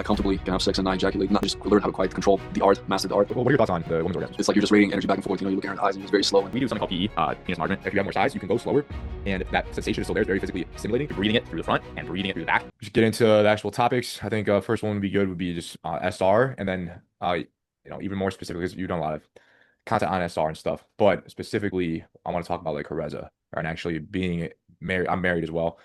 I comfortably can have sex and not ejaculate, not just learn how to quite control the art, master the art. Well, what are your thoughts on the women's orgasm? It's like you're just radiating energy back and forth. You know, you look at her eyes and it's very slow. We do something called PE, penis enlargement. If you have more size, you can go slower, and that sensation is still there. It's very physically stimulating. You're breathing it through the front and breathing it through the back. Just get into the actual topics. I think first one would be good would be just SR, and then even more specifically, because you've done a lot of content on SR and stuff, but specifically, I want to talk about like Carza and actually being married. I'm married as well.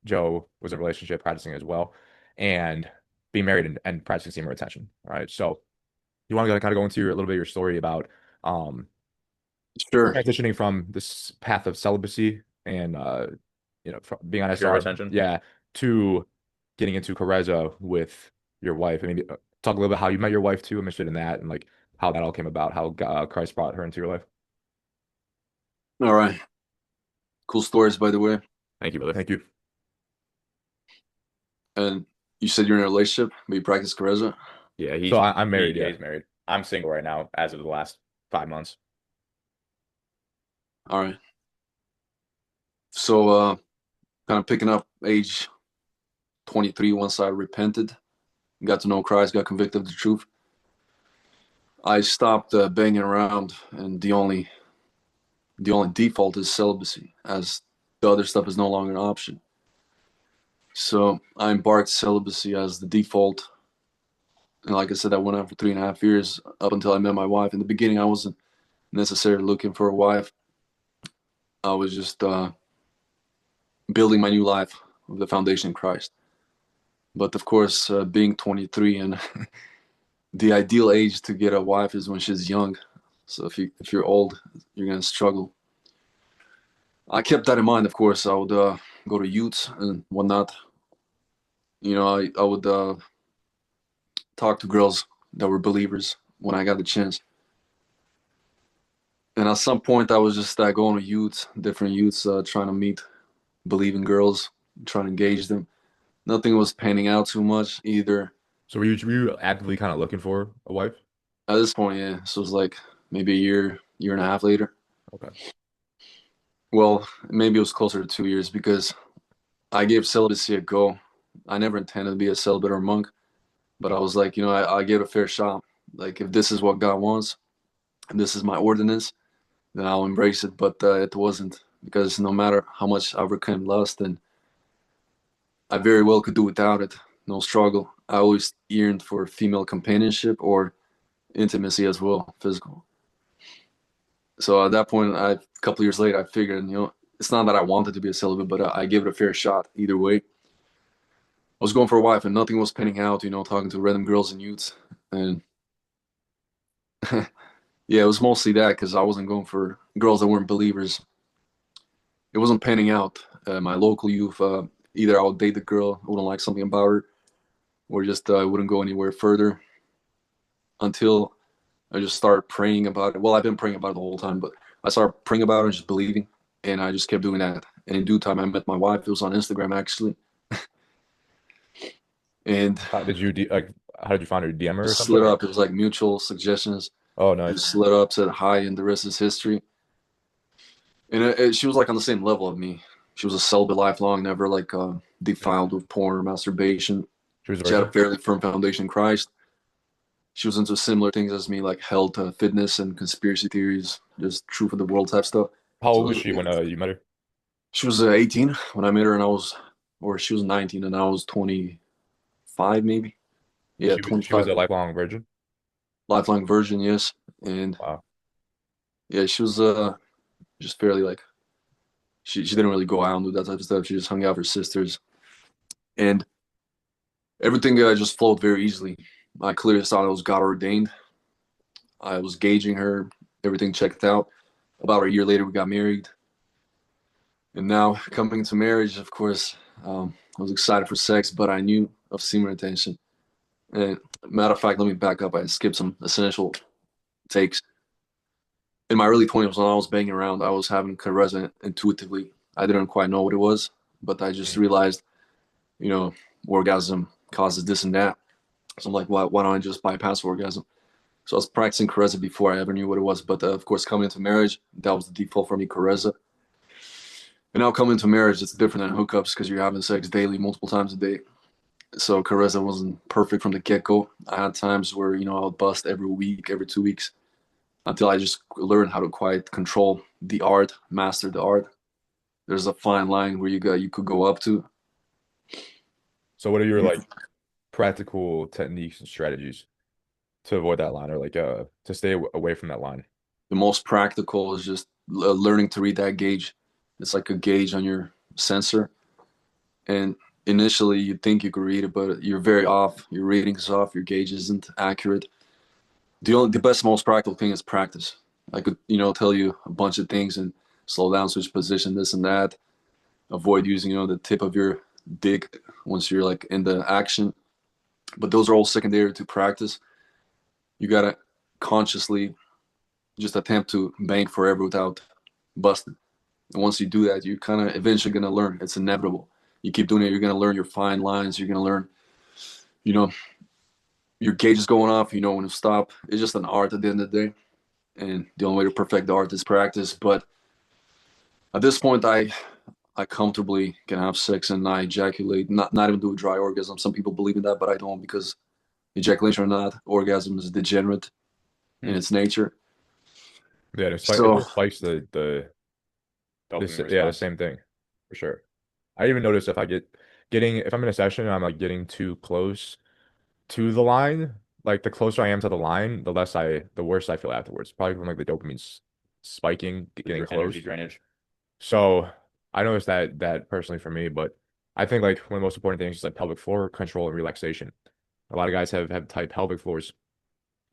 Joe was in a relationship practicing as well, and being married and practicing semen retention. All right, so you want to kind of go into a little bit of your story about Sure. transitioning from this path of celibacy and from being on Pure SR, retention. yeah, to getting into Carza with your wife. And maybe talk a little bit how you met your wife too. I'm interested in that and like how that all came about, how Christ brought her into your life. All right. Cool stories, by the way. Thank you, brother. Thank you. And you said you're in a relationship, but you practice Carza? Yeah, I'm married. Yeah, he's married. I'm single right now, as of the last 5 months. All right. So, kind of picking up age 23 once I repented, got to know Christ, got convicted of the truth. I stopped banging around, and the only default is celibacy, as the other stuff is no longer an option. So I embarked celibacy as the default. And like I said, I went on for 3.5 years up until I met my wife. In the beginning, I wasn't necessarily looking for a wife. I was just building my new life with the foundation in Christ. But of course, being 23 and the ideal age to get a wife is when she's young. So if you're old, you're gonna struggle. I kept that in mind. Of course, I would go to youths and whatnot. You know, I would talk to girls that were believers when I got the chance. And at some point, I was just going to youths, different youths, trying to meet believing girls, trying to engage them. Nothing was panning out too much either. So were you actively kind of looking for a wife? At this point, yeah. So it was like maybe a year and a half later. Okay. Well, maybe it was closer to 2 years because I gave celibacy a go. I never intended to be a celibate or monk, but I was like, I gave it a fair shot. Like, if this is what God wants, and this is my ordinance, then I'll embrace it. But it wasn't, because no matter how much I overcame lust, and I very well could do without it, no struggle. I always yearned for female companionship or intimacy as well, physical. So at that point, a couple years later, I figured, it's not that I wanted to be a celibate, but I gave it a fair shot either way. I was going for a wife and nothing was panning out, talking to random girls and youths. And yeah, it was mostly that because I wasn't going for girls that weren't believers. It wasn't panning out. My local youth, either I would date the girl, I wouldn't like something about her, or just I wouldn't go anywhere further until I just started praying about it. Well, I've been praying about it the whole time, but I started praying about it and just believing, and I just kept doing that. And in due time, I met my wife. It was on Instagram, actually. And How did you how did you find her? DM her or just something? slid up. It was like mutual suggestions. Oh, Just nice. slid up, said hi, and the rest is history. And she was like on the same level of me. She was a celibate lifelong, never like defiled with porn or masturbation. She was a She had a virgin. fairly firm foundation in Christ. She was into similar things as me, like health, fitness, and conspiracy theories, just truth of the world type stuff. How old So was she when you met her? she was 18 when I met her, or she was 19 and I was 25, maybe. And Yeah, she was 25. a lifelong virgin. Lifelong virgin, yes. And Wow. yeah, she was just fairly like, she didn't really go out and do that type of stuff. She just hung out with her sisters. And everything just flowed very easily. I clearly saw it was God ordained. I was gauging her, everything checked out. About a year later, we got married. And now, coming to marriage, of course, I was excited for sex, but I knew of semen retention. And matter of fact, let me back up. I skipped some essential takes. In my early 20s, when I was banging around, I was having Carza intuitively. I didn't quite know what it was, but I just realized, you know, orgasm causes this and that. So I'm like, why don't I just bypass orgasm? So I was practicing Carza before I ever knew what it was. But of course, coming into marriage, that was the default for me, Carza. And now coming into marriage, it's different than hookups because you're having sex daily, multiple times a day. So Carza wasn't perfect from the get go. I had times where I would bust every week, every 2 weeks, until I just learned how to quite control the art, master the art. There's a fine line where you could go up to. So what are your like practical techniques and strategies to avoid that line or like to stay away from that line? The most practical is just learning to read that gauge. It's like a gauge on your sensor, and initially you think you could read it, but you're very off. Your reading is off. Your gauge isn't accurate. The best, most practical thing is practice. I could tell you a bunch of things and slow down, switch position, this and that. Avoid using the tip of your dick once you're like in the action. But those are all secondary to practice. You gotta consciously just attempt to bang forever without busting. And once you do that, you're kind of eventually gonna learn. It's inevitable. You keep doing it, you're gonna learn your fine lines. You're gonna learn, you know, your gauge is going off. You know when to stop. It's just an art at the end of the day, and the only way to perfect the art is practice. But at this point, I comfortably can have sex and not ejaculate, not even do a dry orgasm. Some people believe in that, but I don't, because ejaculation or not, orgasm is degenerate in Hmm. its nature. Yeah, it So just spikes the Dopamine yeah, the response. same thing for sure. I even notice if I getting if I'm in a session and I'm like getting too close to the line, like the closer I am to the line, the worse I feel afterwards. Probably from like the dopamine's spiking, getting Energy close. drainage. So I noticed that personally for me, but I think like one of the most important things is like pelvic floor control and relaxation. A lot of guys have tight pelvic floors,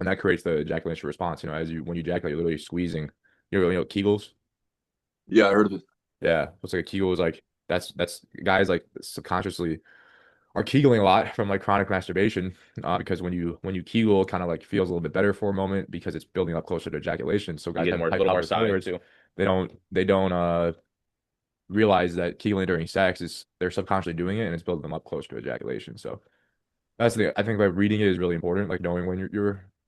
and that creates the ejaculation response. You know, as you when you ejaculate, you're literally squeezing. Kegels. yeah, I heard of it. Yeah, it's like a Kegel is like that's guys like subconsciously are Kegeling a lot from like chronic masturbation, because when you Kegel, it kind of like feels a little bit better for a moment because it's building up closer to ejaculation. So You guys get have more, a tight little more pelvic side floors. too. They don't realize that Kegeling during sex is they're subconsciously doing it and it's building them up closer to ejaculation. So that's the I think like reading it is really important, like knowing when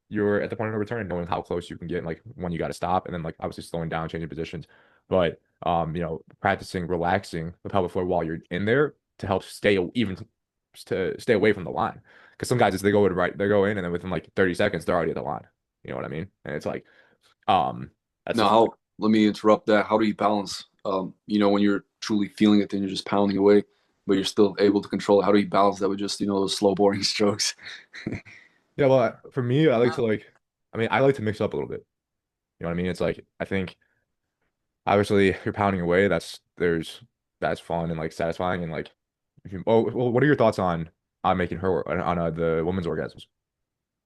you're at the point of no return and knowing how close you can get, and like when you got to stop, and then like obviously slowing down, changing positions. But practicing relaxing the pelvic floor while you're in there to help to stay away from the line. Because some guys, they go in and then within like 30 seconds they're already at the line. You know what I mean? And it's like um That's Now, a let me interrupt that. How do you balance? When you're truly feeling it, then you're just pounding away, but you're still able to control it. How do you balance that with just those slow, boring strokes? yeah, well, for me, I like to mix up a little bit. You know what I mean? It's like I think obviously if you're pounding away, that's fun and like satisfying, and like if you oh well, what are your thoughts on making her on the woman's orgasms?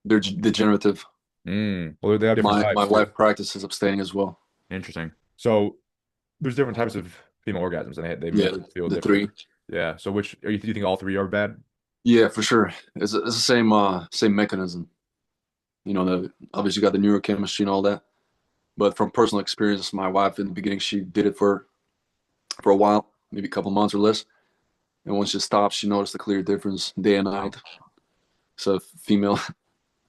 They're degenerative. Well, they have different My types. wife practices abstaining as well. interesting. So there's different types of female orgasms, and they Yeah, both feel the different. three. Yeah. So which do you think all three are bad? Yeah, for sure. It's the same mechanism. The obviously got the neurochemistry and all that. But from personal experience, my wife in the beginning, she did it for a while, maybe a couple months or less. And once she stopped, she noticed a clear difference day and night. So female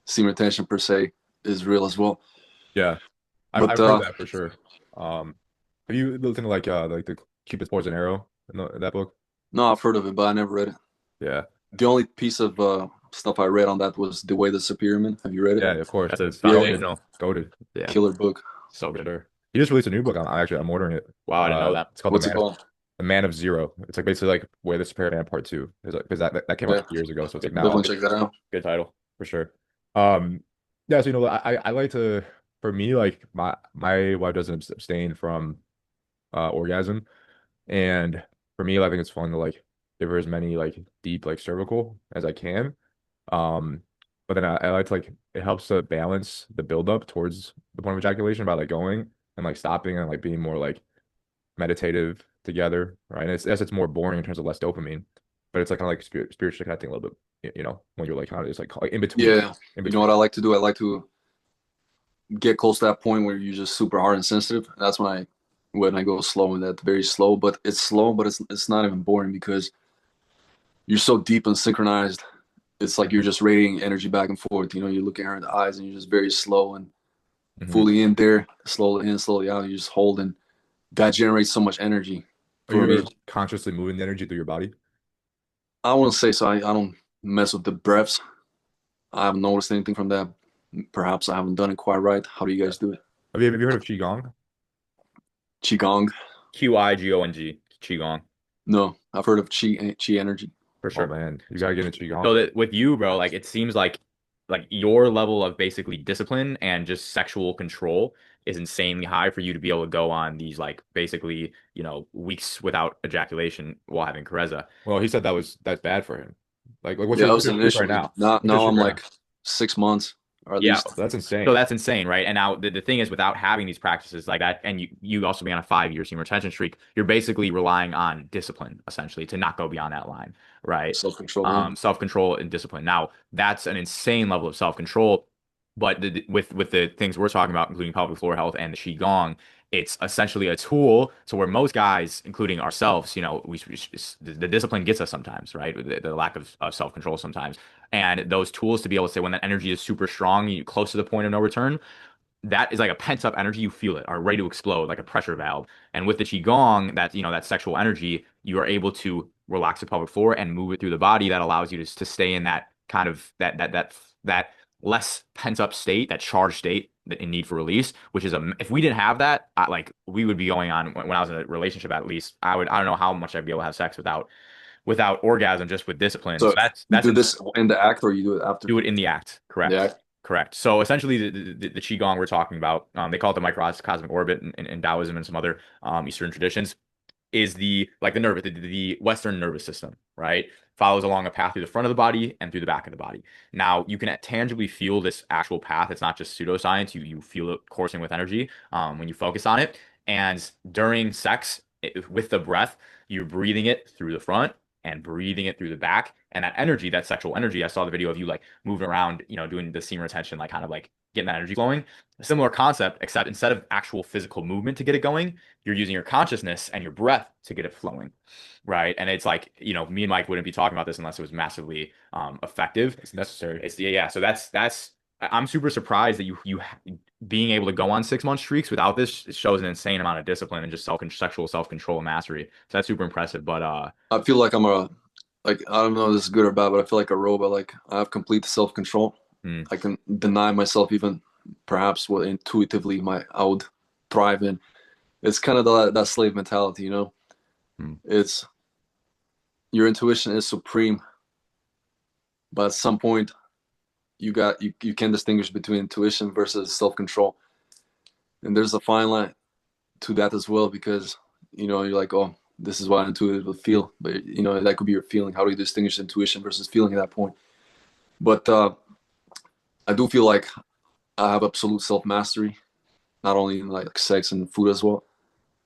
semen retention per se is real as well. Yeah, But I've heard that for sure. Have you looked into like the Cupid's Poison Arrow in that book? no, I've heard of it, but I never read it. Yeah. The only piece of stuff I read on that was The Way the Superior Man. Have you read it? Yeah, of course. That's a It's Yeah, goaded. foundational. Goaded Yeah. killer book. So for good. sure. He just released a new book. I'm ordering it. Wow, I didn't know that. It's called What's it called? The Man of Zero. It's like basically like Way the Superior Man Part Two. Because that came out Yeah, 2 years ago. So it's like now definitely check that out. Good title. for sure. Um, yeah. So I like to for me like my wife doesn't abstain from orgasm, and for me I think it's fun to like give her as many like deep like cervical as I can. Um, but then I like to like it helps to balance the buildup towards the point of ejaculation by like going and like stopping and like being more like meditative together, right? And yes, it's more boring in terms of less dopamine, but it's like kind of like spiritually connecting a little bit, when you're like kind of just like Yeah, in you know between. what I like to do? I like to get close to that point where you're just super hard and sensitive. That's when I go slow, and that very slow. But it's slow, but it's not even boring because you're so deep and synchronized. It's like you're Mhm. just radiating energy back and forth. You're looking her in the eyes, and you're just very slow and Mhm. fully in there, slowly in, slowly out. You just hold, and that generates so much energy Are for you me. ever consciously moving the energy through your body? I wouldn't say so. I don't mess with the breaths. I haven't noticed anything from that. Perhaps I haven't done it quite right. How do you guys do it? Have you heard of Qigong? Qigong? Qigong, Qigong, No, I've heard of Qi energy. for Oh sure. man, you gotta get into So Qigong. that with you, bro, like it seems like your level of basically discipline and just sexual control is insanely high for you to be able to go on these like basically, weeks without ejaculation while having Carza. Well, he said that's bad for him. Like what's Yeah, your that what's was your streak right initially. now? Now, What's your now streak I'm right now? like 6 months or at Yeah. least. That's So insane. that's insane, right? And now the thing is, without having these practices like that, and you also be on a 5 year semen retention streak, you're basically relying on discipline essentially to not go beyond that line, right? Self-control, yeah. Self-control and discipline. Now that's an insane level of self-control, but with the things we're talking about, including pelvic floor health and the qigong, it's essentially a tool to where most guys, including ourselves, the discipline gets us sometimes, right? The lack of self-control sometimes. And those tools to be able to say when that energy is super strong, you close to the point of no return, that is like a pent up energy. You feel it, are ready to explode like a pressure valve. And with the qigong, that sexual energy, you are able to relax the pelvic floor and move it through the body. That allows you to stay in that kind of that less pent up state, that charged state that in need for release. Which is if we didn't have that, like we would be going on when I was in a relationship. At least I don't know how much I'd be able to have sex without orgasm, just with discipline. So So that's you that's do this in the act or you do it after do it in the act. the Correct. act? Correct. So essentially, the Qigong we're talking about, they call it the microcosmic orbit in Taoism and some other Eastern traditions, is the Western nervous system, right? Follows along a path through the front of the body and through the back of the body. Now, you can tangibly feel this actual path. It's not just pseudoscience. You feel it coursing with energy when you focus on it. And during sex, with the breath, you're breathing it through the front and breathing it through the back. And that energy, that sexual energy, I saw the video of you like moving around, doing the semen retention, like kind of like getting that energy flowing. A similar concept, except instead of actual physical movement to get it going, you're using your consciousness and your breath to get it flowing, right? And it's like, me and Mike wouldn't be talking about this unless it was massively effective. It's necessary. It's yeah. So I'm super surprised that you being able to go on 6 month streaks without this shows an insane amount of discipline and just sexual self control and mastery. So that's super impressive. But I feel like I'm like, I don't know if this is good or bad, but I feel like a robot. Like I have complete self-control. hmm, I can deny myself even perhaps what intuitively I would thrive in. It's kind of that slave mentality, you know? hmm. It's your intuition is supreme, but at some point you can distinguish between intuition versus self-control. And there's a fine line to that as well because you're like, oh, this is what I intuitively feel, but that could be your feeling. How do you distinguish intuition versus feeling at that point? But I do feel like I have absolute self-mastery, not only in like sex and food as well.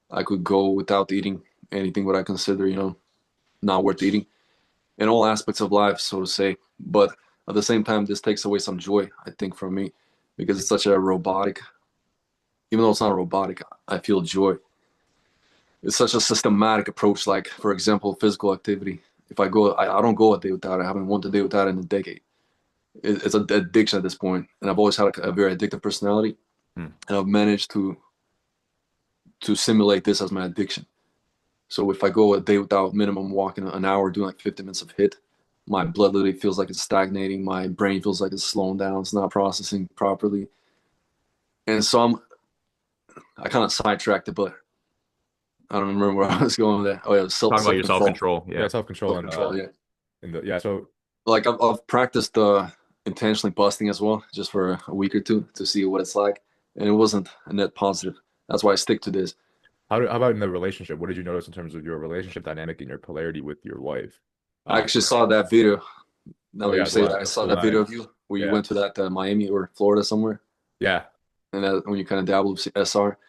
I could go without eating anything what I consider not worth eating in all aspects of life, so to say. But at the same time, this takes away some joy, I think, from me, because it's such a robotic. Even though it's not robotic, I feel joy. It's such a systematic approach. Like, for example, physical activity. If I don't go a day without it. I haven't went a day without it in a decade. It's an addiction at this point, and I've always had a very addictive personality, Hmm. and I've managed to simulate this as my addiction. So if I go a day without minimum walking an hour, doing like 50 minutes of hit, my blood literally feels like it's stagnating. My brain feels like it's slowing down. It's not processing properly. And so I kind of sidetracked it, but I don't remember where I was going with that. Oh yeah, Talking about self your self control. control. Yeah, Yeah. self-control Self and control. Yeah. yeah. So Like I've practiced intentionally busting as well, just for a week or two to see what it's like, and it wasn't a net positive. That's why I stick to this. how about in the relationship? What did you notice in terms of your relationship dynamic and your polarity with your wife? I Um, actually saw that video. Now oh that you yeah, say that, I saw the that line. video of you where you Yeah, went to that Miami or Florida somewhere, yeah, and when you kind of dabbled with SR.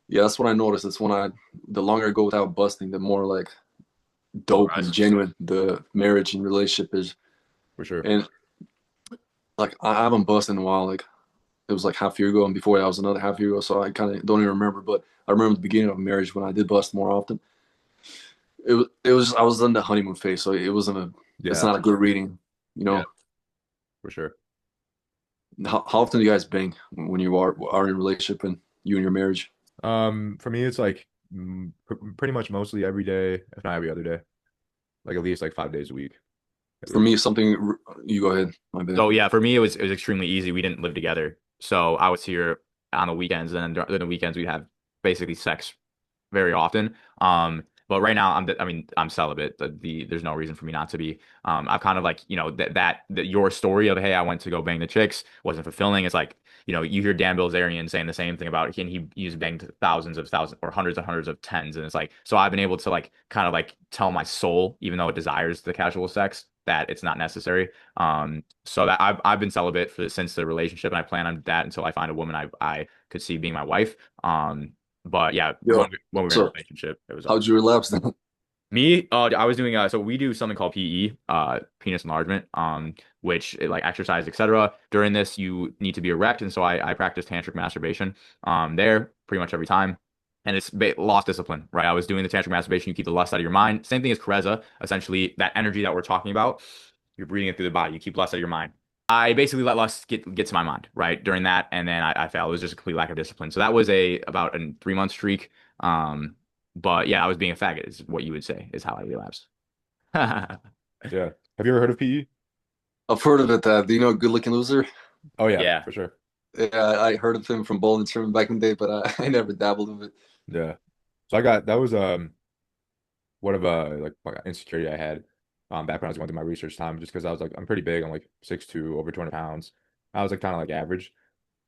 Yeah, that's what I noticed. It's when the longer I go without busting, the more like dope and Polarized. genuine the marriage and relationship is. for sure. And like I haven't busted in a while. Like it was like half a year ago, and before that was another half year ago. So I kind of don't even remember. But I remember the beginning of marriage when I did bust more often. I was in the honeymoon phase, so it wasn't a. It's Yeah, not a good reading, you yeah, know. for sure. How often do you guys bang when you are in a relationship and you and your marriage? For me, it's like pretty much mostly every day, if not every other day, like at least like 5 days a week. For me, something you go ahead. My bad. So yeah, for me it was extremely easy. We didn't live together, so I was here on the weekends, and then during the weekends we'd have basically sex very often. But right now I mean I'm celibate. There's no reason for me not to be. I've kind of like that your story of hey I went to go bang the chicks wasn't fulfilling. It's like you hear Dan Bilzerian saying the same thing about and he's banged thousands or hundreds and hundreds of tens, and it's like so I've been able to like kind of like tell my soul even though it desires the casual sex that it's not necessary. So that I've been celibate since the relationship, and I plan on that until I find a woman I could see being my wife. But yeah, Yo, when we were in a so relationship, it was how'd you relapse then? me. I was doing so we do something called PE, penis enlargement, which like exercise, etc. During this, you need to be erect, and so I practice tantric masturbation, there pretty much every time. And it's lost discipline, right? I was doing the tantric masturbation. You keep the lust out of your mind. Same thing as Carza. Essentially, that energy that we're talking about, you're breathing it through the body. You keep lust out of your mind. I basically let lust get to my mind, right? During that, and then I failed. It was just a complete lack of discipline. So that was about a 3 month streak. But yeah, I was being a faggot, is what you would say, is how I relapsed. Yeah. Have you ever heard of PE? I've heard of it. Do you know Good Looking Loser? Oh yeah, Yeah. for sure. Yeah, I heard of him from bowling tournament back in the day, but I never dabbled in it. Yeah. So I got that was one of like insecurity I had back when I was going through my research time just because I was like I'm pretty big. I'm like 6'2", over 200 pounds. I was like kind of like average.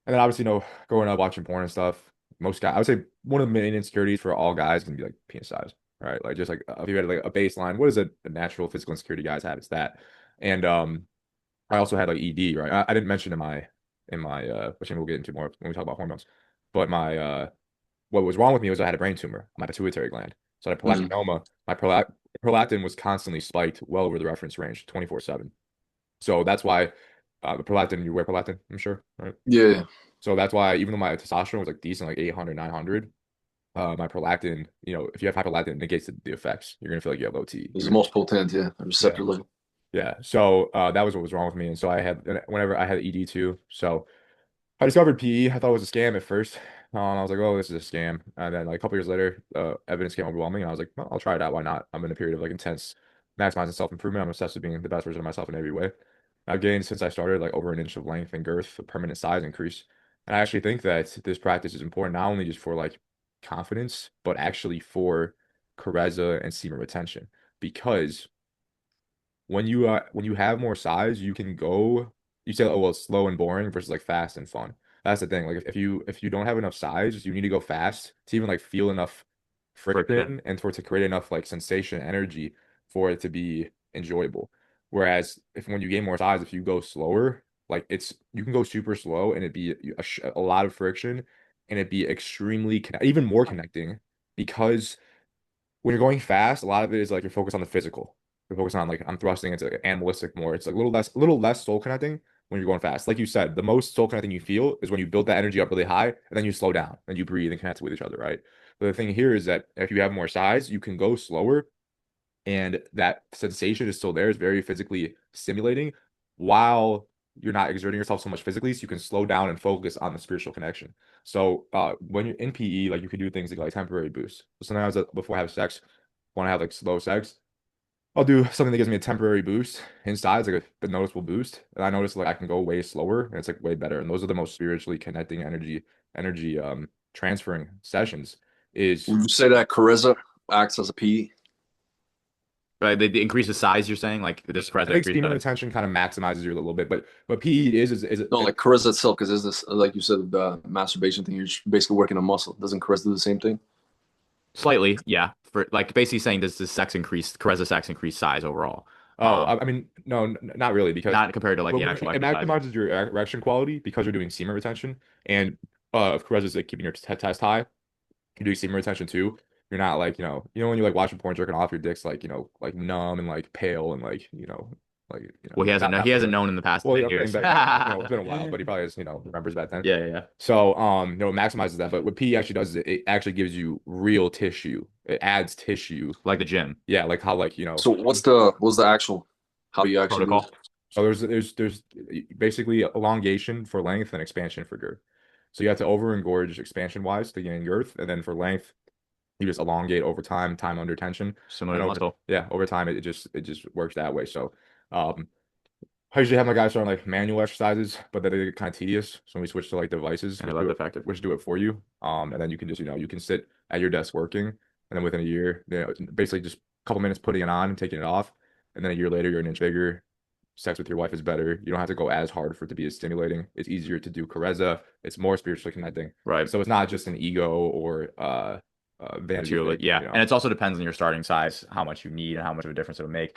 And then obviously, growing up watching porn and stuff, most guys, I would say one of the main insecurities for all guys can be like penis size, right? Like just like if you had like a baseline, what is a natural physical insecurity guys have? It's that. And I also had like ED, right? I didn't mention in my which we'll get into more when we talk about hormones. But my what was wrong with me was I had a brain tumor on my pituitary gland. So I had Mm. prolactinoma. My prolactin was constantly spiked well over the reference range, 24/7. So that's why the prolactin, you wear prolactin, I'm sure, right? Yeah, So that's why even though my testosterone was like decent, like 800, 900, my prolactin, if you have hyperlactin, it negates the effects. You're gonna feel like you have OT. it's the most potent. Yeah, Yeah. receptor level. Yeah. So that was what was wrong with me. And so whenever I had ED too. So I discovered PE. I thought it was a scam at first. I was like, oh, this is a scam. And then like a couple years later, evidence came overwhelming, and I was like, well, I'll try it out. Why not? I'm in a period of like intense maximizing self-improvement. I'm obsessed with being the best version of myself in every way. I've gained since I started like over an inch of length and girth, a permanent size increase. And I actually think that this practice is important not only just for like confidence, but actually for charisma and semen retention. Because when you have more size, you can go. You say, oh well, it's slow and boring versus like fast and fun. That's the thing. Like if you don't have enough size, you need to go fast to even like feel enough Friction. friction and for it to create enough like sensation, energy for it to be enjoyable. Whereas if when you gain more size, if you go slower, like you can go super slow and it'd be a lot of friction and it'd be extremely even more connecting because when you're going fast, a lot of it is like you're focused on the physical. You're focused on like I'm thrusting. It's like animalistic more. It's like a little less soul connecting when you're going fast. Like you said, the most soul connecting you feel is when you build that energy up really high and then you slow down and you breathe and connect with each other, right? But the thing here is that if you have more size, you can go slower and that sensation is still there. It's very physically stimulating while you're not exerting yourself so much physically, so you can slow down and focus on the spiritual connection. So when you're in PE, like you could do things like temporary boosts. So sometimes before I have sex, when I have like slow sex, I'll do something that gives me a temporary boost inside, it's like a noticeable boost, and I notice like I can go way slower, and it's like way better. And those are the most spiritually connecting energy transferring sessions. Is Would you say that Careza acts as a PE? Right, they increase the size, you're saying? Like this I Carza think increase steam the retention kind of maximizes you a little bit, but PE is No, like Careza itself, because is this like you said the masturbation thing? You're just basically working a muscle. Doesn't Careza do the same thing? slightly, yeah. For like basically saying does the sex increase Careza sex increase size overall? oh, I mean, no, not really, because Not compared to like well, the actual it exercise. maximizes your erection quality because you're doing semen retention, and of course, it's like keeping your test high. You're doing semen retention too. You're not like when you like watching porn jerking off, your dick's like like numb and like pale and like Well, he not hasn't known in the past well, 10 I'm saying years. back then, it's been a while, but he probably just remembers back then. Yeah, yeah. So it maximizes that. But what PE actually does is it actually gives you real tissue. It adds tissue. Like the gym Yeah, like how like So what's the actual? How do you actually do it? protocol. so there's basically elongation for length and expansion for girth. So you have to over engorge expansion wise to gain girth, and then for length, you just elongate over time, time under tension, Similar and to muscle. over time it just works that way. So I usually have my guys start on like manual exercises, but then they get kind of tedious. So we switch to like devices, And less effective. which do it for you. And then you can just, you can sit at your desk working, and then within a year, basically just a couple minutes putting it on and taking it off. And then a year later, you're an inch bigger. Sex with your wife is better. You don't have to go as hard for it to be as stimulating. It's easier to do Carza. It's more spiritually connecting. Right. So it's not just an ego or vanity thing, Yeah. And it also depends on your starting size, how much you need and how much of a difference it'll make.